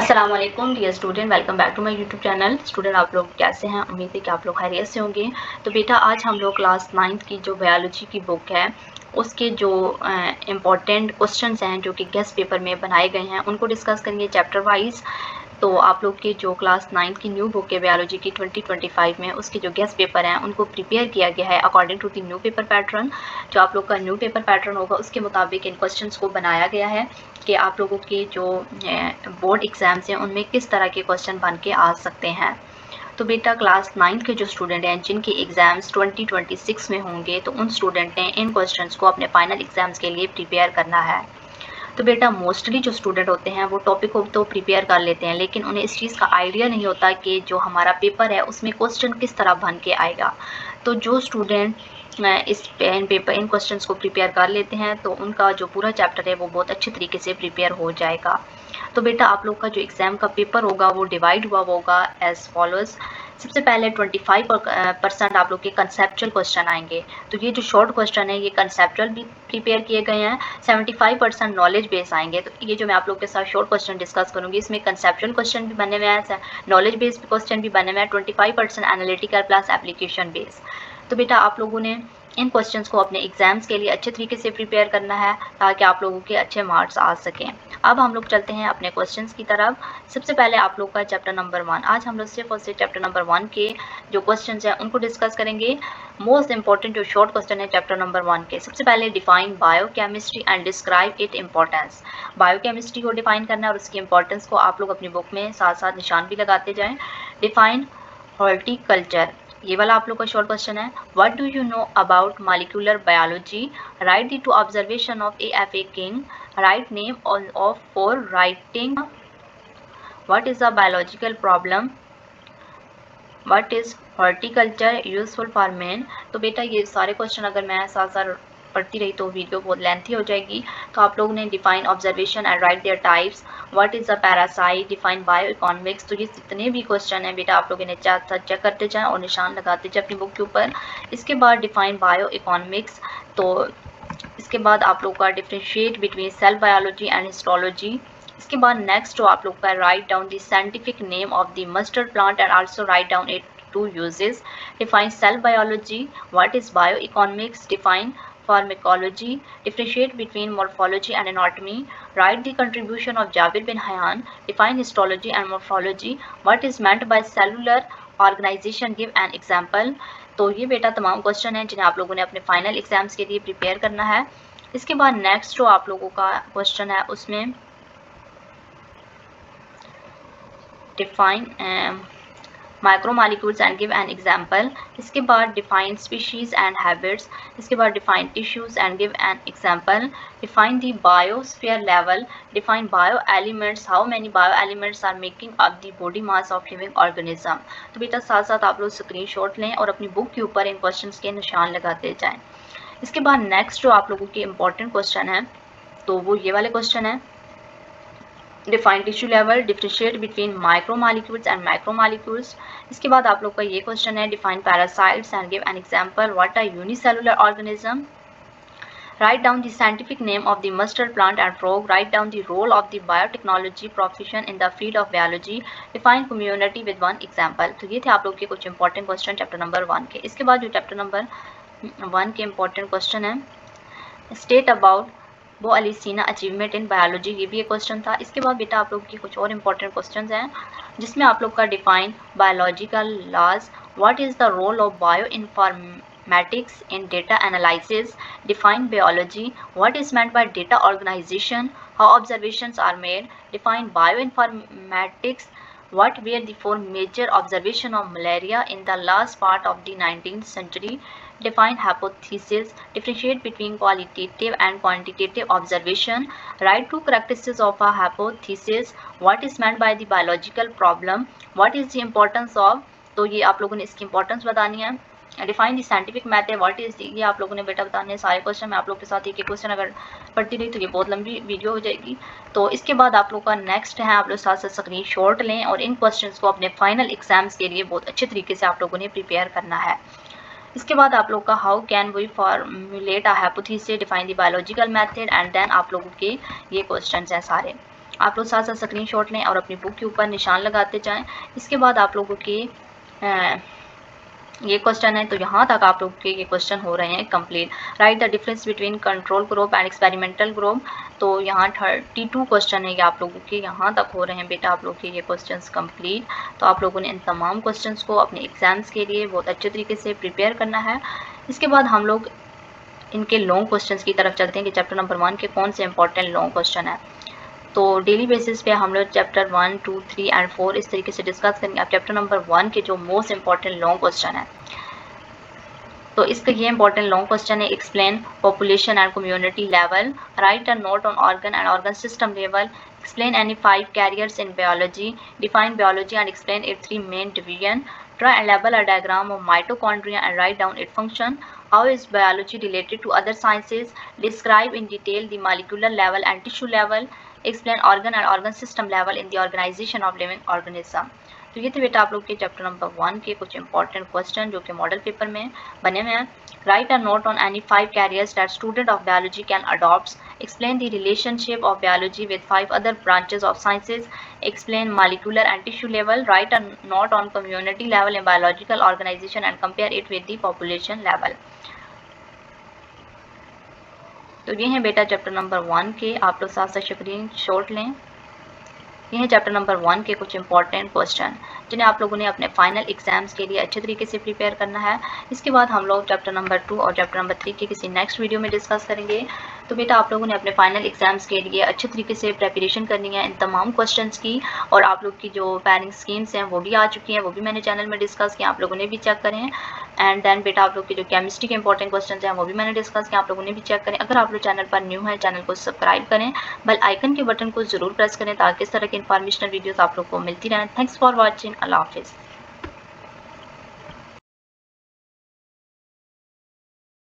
अस्सलाम वालेकुम dear student, welcome back to my YouTube channel. Student आप लोग कैसे हैं? उम्मीद है कि आप लोग खैरियत से होंगे। तो बेटा आज हम लोग क्लास 9th की जो बायोलॉजी की बुक है उसके जो इम्पॉर्टेंट क्वेश्चंस हैं जो कि गेस्ट पेपर में बनाए गए हैं उनको डिस्कस करेंगे चैप्टर वाइज। तो आप लोग के जो क्लास 9th की न्यू बुक है बायोलॉजी की 2025 में उसके जो गेस्ट पेपर हैं उनको प्रिपेयर किया गया है according to the new paper pattern. जो आप लोग का न्यू पेपर पैटर्न होगा उसके मुताबिक इन क्वेश्चंस को बनाया गया है कि आप लोगों के जो बोर्ड एग्ज़ाम्स हैं उनमें किस तरह के क्वेश्चन बन के आ सकते हैं। तो बेटा क्लास 9th के जो स्टूडेंट हैं जिनके एग्ज़ाम्स 2026 में होंगे तो उन स्टूडेंट ने इन क्वेश्चंस को अपने फाइनल एग्ज़ाम्स के लिए प्रिपेयर करना है। तो बेटा मोस्टली जो स्टूडेंट होते हैं वो टॉपिक को तो प्रिपेयर कर लेते हैं लेकिन उन्हें इस चीज़ का आइडिया नहीं होता कि जो हमारा पेपर है उसमें क्वेश्चन किस तरह बन के आएगा। तो जो स्टूडेंट इन क्वेश्चंस को प्रिपेयर कर लेते हैं तो उनका जो पूरा चैप्टर है वो बहुत अच्छे तरीके से प्रिपेयर हो जाएगा। तो बेटा आप लोग का जो एग्ज़ाम का पेपर होगा वो डिवाइड हुआ होगा एज़ फॉलोज़। सबसे पहले 25% आप लोग के कंसेप्चुअल क्वेश्चन आएंगे। तो ये जो शॉर्ट क्वेश्चन है ये कंसेप्चुअल भी प्रिपेयर किए गए हैं। 75% नॉलेज बेस आएंगे। तो ये जो मैं आप लोग के साथ शॉर्ट क्वेश्चन डिस्कस करूँगी इसमें कंसेप्चुअल क्वेश्चन भी बने हुए हैं, नॉलेज बेस्ड क्वेश्चन भी बने हुए हैं, 25% एनालिटिकल प्लस एप्लीकेशन बेस। तो बेटा आप लोगों ने इन क्वेश्चंस को अपने एग्जाम्स के लिए अच्छे तरीके से प्रिपेयर करना है ताकि आप लोगों के अच्छे मार्क्स आ सकें। अब हम लोग चलते हैं अपने क्वेश्चंस की तरफ। सबसे पहले आप लोग का चैप्टर नंबर 1। आज हम लोग सिर्फ और सिर्फ चैप्टर नंबर 1 के जो क्वेश्चंस हैं उनको डिस्कस करेंगे। मोस्ट इंपॉर्टेंट जो शॉर्ट क्वेश्चन है चैप्टर नंबर 1 के, सबसे पहले define biochemistry and describe it importance. Biochemistry को डिफाइन करना है और उसकी इंपॉर्टेंस को आप लोग अपनी बुक में साथ साथ निशान भी लगाते जाएं। डिफाइन हॉर्टिकल्चर, ये वाला आप लोग का शॉर्ट क्वेश्चन है। What do you know about molecular biology? Right the two observation of A.F.A. King. Right name of for writing. What is a biological problem? What is horticulture useful for men? तो बेटा ये सारे question अगर मैं साथ साथ पढ़ती रही तो वीडियो बहुत लेंथी हो जाएगी। तो आप लोगों ने define observation and right there types, what is a parasite, define bio economics. तो ये जितने भी क्वेश्चन हैं बेटा आप लोगों ने साथ साथ चेक करते जाएं और निशान लगाते जाएं अपनी बुक के ऊपर। इसके बाद डिफाइन बायो इकोनॉमिक्स। तो इसके बाद आप लोग का differentiate between cell biology and histology. इसके बाद नेक्स्ट जो आप लोग का write down the scientific name of the mustard plant and also write down it two uses. Define cell biology, what is bio economics, define pharmacology, differentiate between morphology and anatomy, write the contribution of Jabir bin Hayyan, define histology and morphology, what is meant by cellular organization, give an example। तो ये बेटा तमाम question हैं जिन्हें आप लोगों ने अपने फाइनल एग्जाम्स के लिए प्रिपेयर करना है। इसके बाद नेक्स्ट जो आप लोगों का क्वेश्चन है उसमें define micromolecules and give an example. इसके बाद डिफाइन स्पीशीज एंड हैबिट्स। इसके बाद define tissues and give an example. Define the biosphere level, define bio elements, how many bio elements are making up the body mass of living organism. तो बेटा साथ साथ आप लोग स्क्रीनशॉट लें और अपनी बुक के ऊपर इन क्वेश्चंस के निशान लगाते जाएं। इसके बाद नेक्स्ट जो आप लोगों के इंपॉर्टेंट क्वेश्चन है तो वो ये वाले क्वेश्चन है। Define tissue level, differentiate between micromolecules and macromolecules. इसके बाद आप लोग का ये क्वेश्चन है define parasites and give an example, what are unicellular organism. Write down the scientific name of the mustard plant and frog. Write down the role of the biotechnology profession in the field of biology. Define community with one example। तो ये थे आप लोग के कुछ important question chapter number 1 के। इसके बाद जो चैप्टर नंबर 1 के इंपॉर्टेंट क्वेश्चन है, स्टेट अबाउट वो अलीसीना अचीवमेंट इन बायोलॉजी, ये भी एक क्वेश्चन था। इसके बाद बेटा आप लोग के कुछ और इंपॉर्टेंट क्वेश्चंस हैं जिसमें आप लोग का define biological laws, what is the role of bio informatics in data analysis, define biology, what is meant by data organization, how observations are made, define bioinformatics, what were the 4 major observations of malaria in the last part of the 19th century, define hypothesis, differentiate between qualitative and quantitative observation, write 2 characteristics of a hypothesis, what is meant by the biological problem, what is the importance of। तो ये आप लोगों ने इसकी importance बतानी है। Define the scientific method, what is, ये आप लोगों ने बेटा बताने हैं सारे क्वेश्चन। मैं आप लोग के साथ एक एक क्वेश्चन अगर पढ़ती रही तो ये बहुत लंबी वीडियो हो जाएगी। तो इसके बाद आप लोग का नेक्स्ट है, आप लोग साथ साथ स्क्रीन शॉट लें और इन क्वेश्चंस को अपने फाइनल एग्जाम्स के लिए बहुत अच्छे तरीके से आप लोगों ने प्रिपेयर करना है। इसके बाद आप लोग का how can we formulate a hypothesis, define the biological method and then आप लोगों के ये क्वेश्चंस हैं सारे। आप लोग साथ साथ स्क्रीनशॉट लें और अपनी बुक के ऊपर निशान लगाते जाएं। इसके बाद आप लोगों के ये क्वेश्चन है, तो यहाँ तक आप लोग के ये क्वेश्चन हो रहे हैं complete. Right the difference between control group and experimental group. तो यहाँ 32 क्वेश्चन है ये आप लोगों के यहाँ तक हो रहे हैं बेटा आप लोग के ये क्वेश्चंस कंप्लीट। तो आप लोगों ने इन तमाम क्वेश्चंस को अपने एग्जाम्स के लिए बहुत अच्छे तरीके से प्रिपेयर करना है। इसके बाद हम लोग इनके लॉन्ग क्वेश्चंस की तरफ चलते हैं कि चैप्टर नंबर 1 के कौन से इंपॉर्टेंट लॉन्ग क्वेश्चन है। तो डेली बेसिस पे हम लोग चैप्टर 1, 2, 3 एंड 4 इस तरीके से डिस्कस करेंगे। अब चैप्टर नंबर 1 के जो मोस्ट इंपॉर्टेंट लॉन्ग क्वेश्चन है, तो इसका ये इंपॉर्टेंट लॉन्ग क्वेश्चन है, explain population and community level, right a note on organ and organ system level, explain any 5 carriers in biology, define biology and explain its 3 main division, try and label a diagram of mitochondria and write down its function, how is biology related to other sciences, describe in detail the molecular level and tissue level, explain organ and organ system level in the organization of living organism। तो ये थे बेटा आप लोग के chapter number 1 के कुछ important question जो कि मॉडल पेपर में बने हुए हैं। Right a note on any 5 carriers that student of biology can adopt, explain the relationship of biology with 5 other branches of sciences, explain molecular and tissue level, write a note on community level in biological organization and compare it with the population level। तो ये हैं बेटा chapter number 1 के, आप लोग साथ साथ screenshot लें। ये हैं चैप्टर नंबर 1 के कुछ इंपॉर्टेंट क्वेश्चन जिन्हें आप लोगों ने अपने फाइनल एग्जाम्स के लिए अच्छे तरीके से प्रिपेयर करना है। इसके बाद हम लोग चैप्टर नंबर 2 और चैप्टर नंबर 3 के किसी नेक्स्ट वीडियो में डिस्कस करेंगे। तो बेटा आप लोगों ने अपने फाइनल एग्जाम्स के लिए अच्छे तरीके से प्रिपरेशन करनी है इन तमाम क्वेश्चंस की, और आप लोग की जो पैनिंग स्कीम्स हैं वो भी आ चुकी हैं, वो भी मैंने चैनल में डिस्कस किया, आप लोगों ने भी चेक करें। एंड देन बेटा आप लोग के जो केमिस्ट्री के इंपॉर्टेंट क्वेश्चन हैं वो भी मैंने डिस्कस किया, आप लोगों ने भी चेक करें। अगर आप लोग चैनल पर न्यू है, चैनल को सब्सक्राइब करें, बेल आइकन के बटन को जरूर प्रेस करें ताकि इस तरह की इन्फॉर्मेशनल वीडियोस आप लोग को मिलती रहें। Thanks for watching. अल्लाह हाफिज़।